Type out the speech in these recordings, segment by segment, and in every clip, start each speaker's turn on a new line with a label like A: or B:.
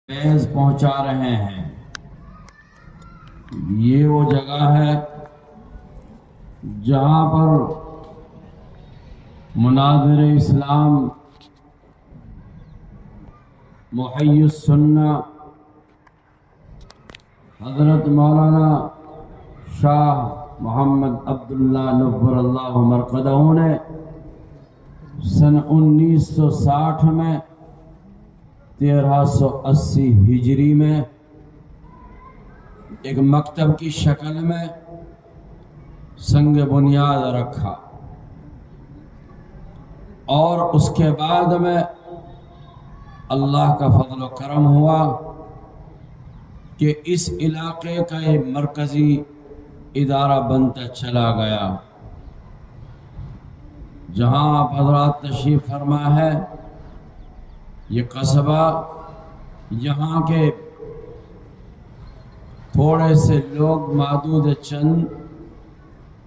A: فیض پہنچا رہے ہیں۔ یہ وہ جگہ ہے جہاں پر مناظر اسلام محی السنہ حضرت مولانا شاہ محمد عبداللہ نور اللہ مرقدہ نے سن 1960 میں 1380 ہجری میں ایک مکتب کی شکل میں سنگ بنیاد رکھا، اور اس کے بعد میں اللہ کا فضل و کرم ہوا کہ اس علاقے کا ایک مرکزی ادارہ بنتا چلا گیا۔ جہاں آپ حضرات تشریف فرما ہے، یہ قصبہ، یہاں کے تھوڑے سے لوگ معدود چند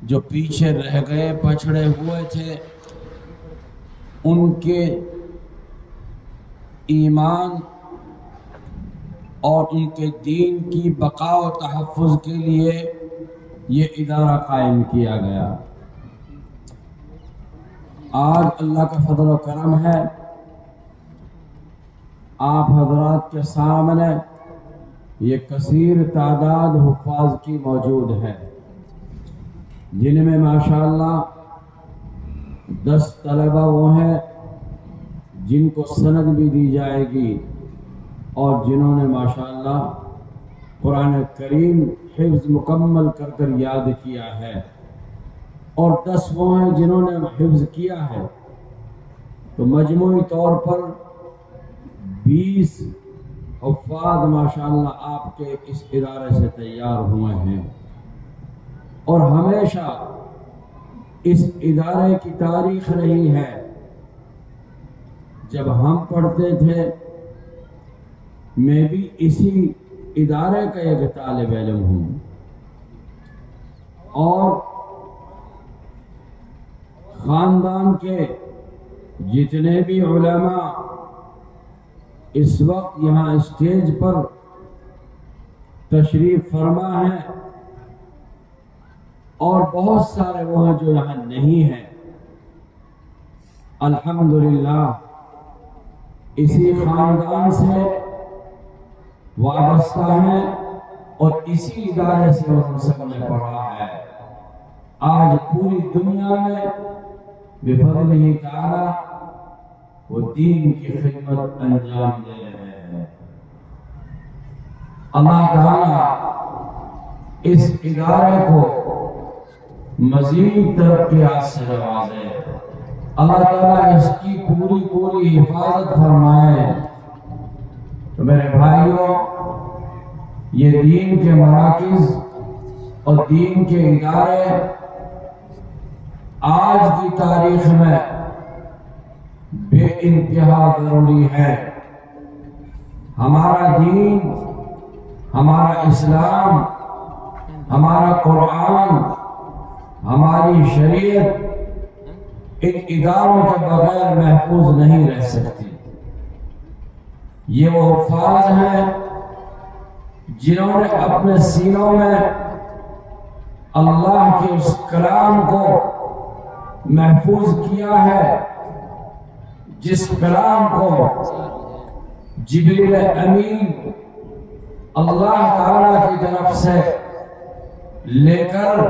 A: جو پیچھے رہ گئے، پچھڑے ہوئے تھے، ان کے ایمان اور ان کے دین کی بقا و تحفظ کے لیے یہ ادارہ قائم کیا گیا۔ آج اللہ کا فضل و کرم ہے، آپ حضرات کے سامنے یہ کثیر تعداد حفاظ کی موجود ہے، جن میں ماشاءاللہ 10 طلبہ وہ ہیں جن کو سند بھی دی جائے گی، اور جنہوں نے ماشاءاللہ قرآن کریم حفظ مکمل کر کر یاد کیا ہے، اور 10 وہ ہیں جنہوں نے حفظ کیا ہے۔ تو مجموعی طور پر 20 حفاظ ماشاءاللہ آپ کے اس ادارے سے تیار ہوئے ہیں، اور ہمیشہ اس ادارے کی تاریخ رہی ہے، جب ہم پڑھتے تھے میں بھی اسی ادارے کا ایک طالب علم ہوں، اور خاندان کے جتنے بھی علماء اس وقت یہاں اسٹیج پر تشریف فرما ہیں، اور بہت سارے وہ ہیں جو یہاں نہیں ہیں، الحمدللہ اسی خاندان سے وابستہ ہیں، اور اسی ادارے سے ہم سب نے پڑھا ہے۔ آج پوری دنیا میں بفضلہ تعالی وہ دین کی خدمت انجام دے رہے ہیں۔ اللہ تعالی اس ادارے کو مزید ترقیات سے نوازے، اللہ تعالی اس کی پوری حفاظت فرمائے۔ تو میرے بھائیوں، یہ دین کے مراکز اور دین کے ادارے آج کی تاریخ میں بے انتہا ضروری ہے۔ ہمارا دین، ہمارا اسلام، ہمارا قرآن، ہماری شریعت ان اداروں کے بغیر محفوظ نہیں رہ سکتی۔ یہ وہ حفاظ ہیں جنہوں نے اپنے سینوں میں اللہ کے اس کلام کو محفوظ کیا ہے، جس کلام کو جبریل امین اللہ تعالی کی طرف سے لے کر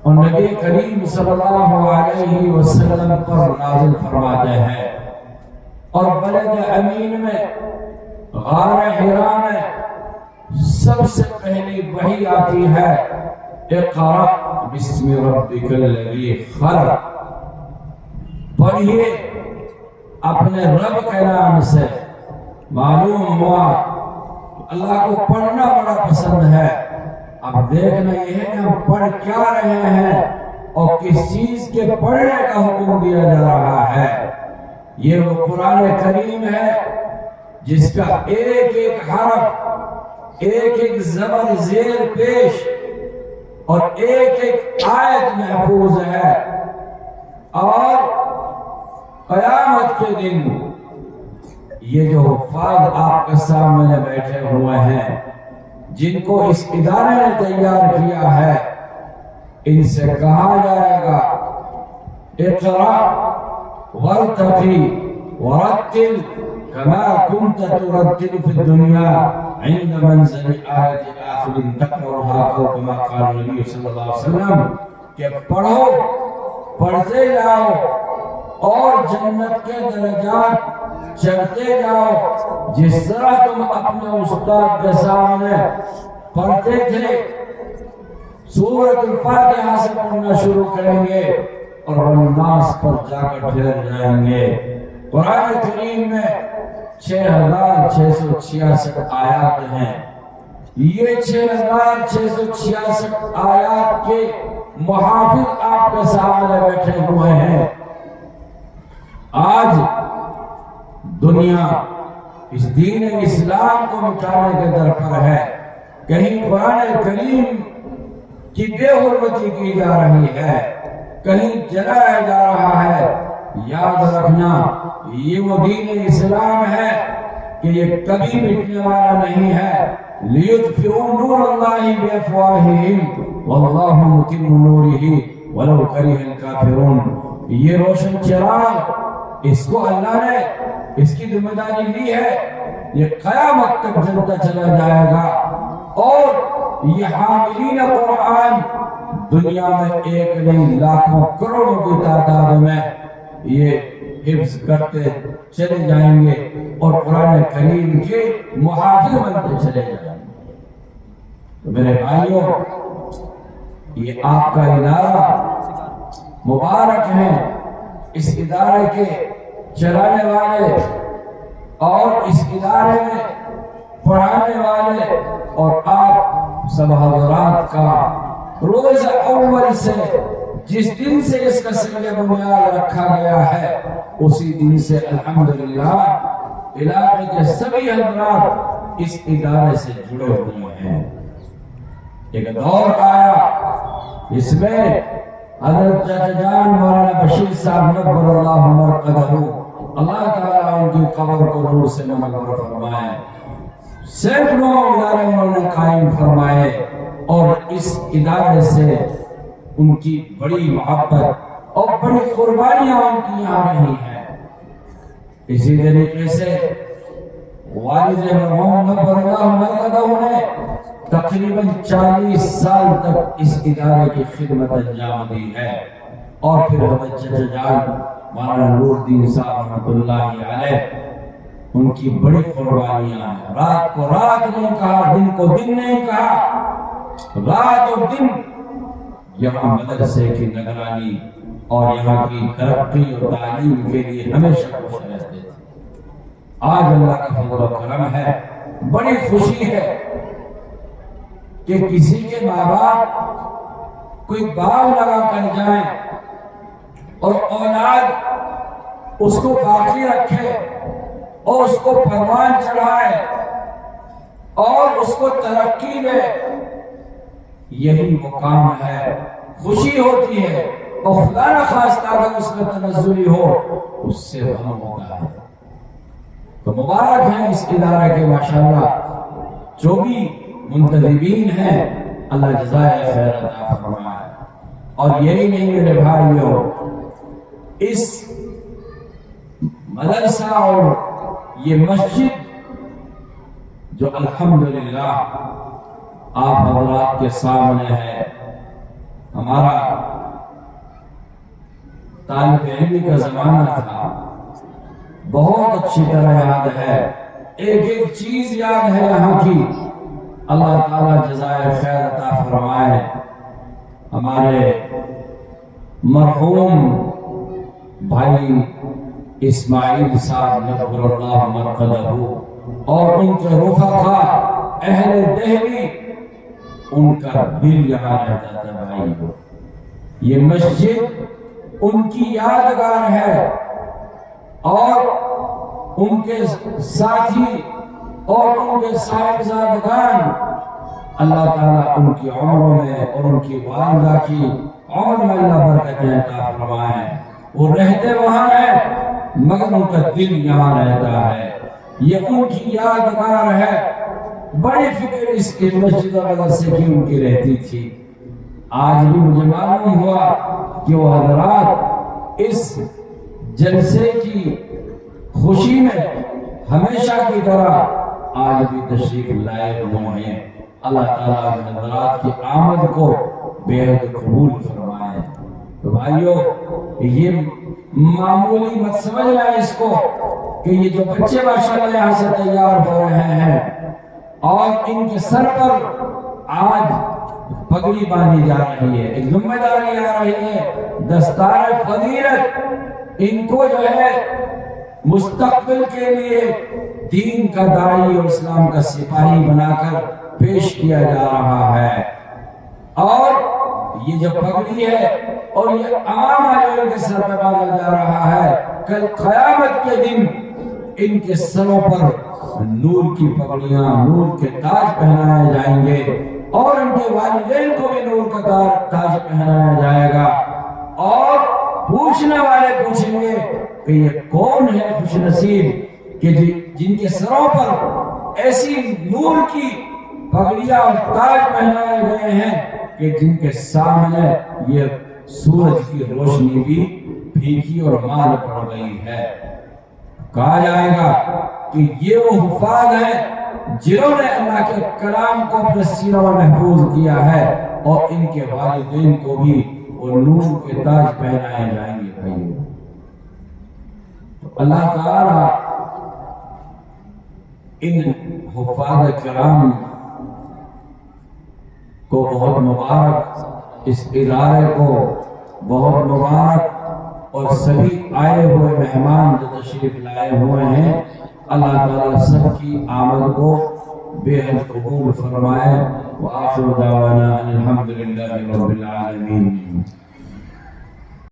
A: اور نبی کریم صلی اللہ علیہ وسلم پر نازل فرماتے ہیں، اور بلد امین میں غار حرا میں سب سے پہلی وحی آتی ہے، اقرأ بسم ربک الذی خلق، پڑھیے اپنے رب کے نام سے۔ معلوم ہوا کہ اللہ کو پڑھنا بڑا پسند ہے۔ اب دیکھنا یہ ہے کہ ہم پڑھ کیا رہے ہیں اور کس چیز کے پڑھنے کا حکم دیا جا رہا ہے۔ یہ وہ قرآن کریم ہے جس کا ایک ایک حرف، ایک ایک زبر زیر پیش اور ایک ایک آیت محفوظ ہے، اور قیامت کے دن یہ جو حفاظ آپ کے سامنے بیٹھے ہوئے ہیں، جن کو اس ادارے نے تیار کیا ہے، ان سے کہا جائے گا اقرا وارتقی ورتل كما كنت ترتل في الدنيا عند منزل آیت آخر تقرأها كما قال النبی صلی اللہ علیہ وسلم کہ پڑھو، پڑھتے جاؤ اور جنت کے درجات چڑھتے جاؤ جس طرح تم اپنے استاد کے سامنے پڑھتے تھے۔ سورۃ الفاتحہ سے پڑھنا شروع کریں گے اور الناس پر جا کر ٹھہر جائیں گے۔ قرآن کریم میں 6666 آیات ہیں۔ یہ 6666 آیات کے محافظ آپ کے سامنے بیٹھے ہوئے ہیں۔ آج دنیا اس دین اسلام کو مٹانے کے در پر ہے، کہیں قرآن کریم کی بے حرمتی کی جا رہی ہے، کہیں جلایا جا رہا ہے۔ یاد رکھنا یہ وہ دین اسلام ہے کہ یہ کبھی مٹنے والا نہیں ہے۔ لِيُطْفِئُوا نُورَ اللَّهِ بِأَفْوَاهِهِمْ وَاللَّهُ مُتِمُّ نُورِهِ وَلَوْ كَرِهَ الْكَافِرُونَ۔ یہ روشن چراغ، اس کو اللہ نے اس کی ذمہ داری لی ہے، یہ قیامت تک جلتا چلا جائے گا، اور یہ حاملین قرآن دنیا میں ایک نہیں لاکھوں کروڑوں کی تعداد میں یہ حفظ کرتے چلے جائیں گے اور قرآن کریم کے محافظ بنتے چلے جائیں گے۔ تو میرے بھائیوں، یہ آپ کا ادارہ مبارک ہے۔ اس ادارے کے چلانے والے اور اس ادارے میں پڑھانے والے اور آپ سب حضرات کا روز اول سے جس دن سے اس کا سنگ بنیاد رکھا گیا ہے، اسی دن سے الحمدللہ علاقے کے سبھی حضرات اس ادارے سے جڑے ہوئے ہیں۔ ایک دور آیا اس میں حضرت چچا جان مولانا بشیر صاحب نور اللہ مرقدہ، اللہ تعالیٰ ان کی قبر کو نور سے منور فرمائے، سینکڑوں ادارے انہوں نے قائم فرمائے، اور اس ادارے سے ان کی بڑی محبت اور بڑی قربانیاں ان کی آ رہی ہیں۔ اسی طریقے سے والد مرحوم نور اللہ مرقدہ نے تقریباً 40 سال تک اس ادارے کی خدمت انجام دی ہے، اور پھر حضرت چچا جان مولانا نور الدین صاحب رحمۃ اللہ علیہ، ان کی بڑی قربانیاں ہیں۔ رات کو رات نہیں کہا، دن کو دن نہیں کہا، رات اور دن یہاں مدرسے کی نگرانی اور یہاں کی ترقی اور تعلیم کے لیے ہمیشہ کوشش رہتے تھے۔ آج اللہ کا فضل و کرم ہے، بڑی خوشی ہے کہ کسی کے ماں باپ کوئی باغ لگا کر جائیں اور اولاد اس کو باقی رکھے اور اس کو پروان چڑھائے اور اس کو ترقی دے، یہی مقام ہے، خوشی ہوتی ہے، اور خدا نہ خواستہ اگر اس میں تنزلی ہو اس سے غم ہوتا ہے۔ تو مبارک ہیں اس ادارے کے ماشاءاللہ جو بھی منتظمین ہیں، اللہ جزائے خیر عطا فرمائے۔ اور یہی نہیں میرے بھائیوں، اس مدرسہ اور یہ مسجد جو الحمدللہ آپ حضرات کے سامنے ہے، ہمارا طالب علمی کا زمانہ تھا، بہت اچھی طرح یاد ہے، ایک ایک چیز یاد ہے یہاں کی۔ اللہ تعالیٰ جزائے خیر عطا فرمائے ہمارے مرحوم بھائی اسماعیل صاحب نور اللہ مرقدہ اور ان کے رفقا اہل دہلی، ان کا دل یہاں رہتا تھا بھائی۔ یہ مسجد ان کی یادگار ہے، اور ان کے ساتھی اور ان کے صاحبزادگان، اللہ تعالیٰ ان کی عمروں میں اور ان کی والدہ کی عمر میں اللہ برکتیں عطا فرمائے۔ وہ رہتے وہاں ہیں مگر ان کا دل یہاں رہتا ہے۔ یہ ان کی یادگار ہے. بڑی فکر اس کے مسجد اور مدرسے کی ان کی رہتی تھی. آج بھی مجھے معلوم ہوا کہ وہ حضرات اس جلسے کی خوشی میں ہمیشہ کی طرح آج بھی تشریف لائے ہوئے ہیں. اللہ تعالیٰ حضرات کی آمد کو بے حد قبول فرمائے. تو بھائیو، یہ معمولی مت سمجھنا اس کو کہ یہ جو بچے ماشاءاللہ یہاں سے تیار ہو رہے ہیں اور ان کے سر پر آج پگڑی باندھی جا رہی ہے، ایک ذمہ داری آ رہی ہے، دستار فضیلت، ان کو جو ہے مستقبل کے لیے دین کا داعی اور اسلام کا سپاہی بنا کر پیش کیا جا رہا ہے. اور یہ جو پگڑی ہے اور یہ عام آدمیوں کے سر پر باندھا جا رہا ہے، کل قیامت کے دن ان کے سروں پر نور کی پگڑیاں، نور کے تاج پہنائے جائیں گے اور ان کے والدین کو بھی نور کا تاج پہنایا جائے گا. اور پوچھنے والے پوچھیں گے کہ یہ کون ہے خوش نصیب کہ جن کے سروں پر ایسی نور کی پگڑیاں اور تاج پہنائے گئے ہیں کہ جن کے سامنے یہ سورج کی روشنی بھی پھیکی اور مال پڑ گئی ہے. کہا جائے گا کہ یہ وہ حفاظ ہیں جنہوں نے اللہ کے کلام کو اپنے سینوں میں محفوظ کیا ہے، اور ان کے والدین کو بھی وہ نور کے تاج پہنائے جائیں گے. بھائی، تو اللہ تعالی ان حفاظ کرام کو بہت مبارک، اس ادارے کو بہت مبارک، اور سبھی آئے ہوئے مہمان جو تشریف لائے ہوئے ہیں، اللہ تعالیٰ سب کی آمد کو بے حد قبول فرمائے. وآخر دعوانا الحمدللہ رب العالمین.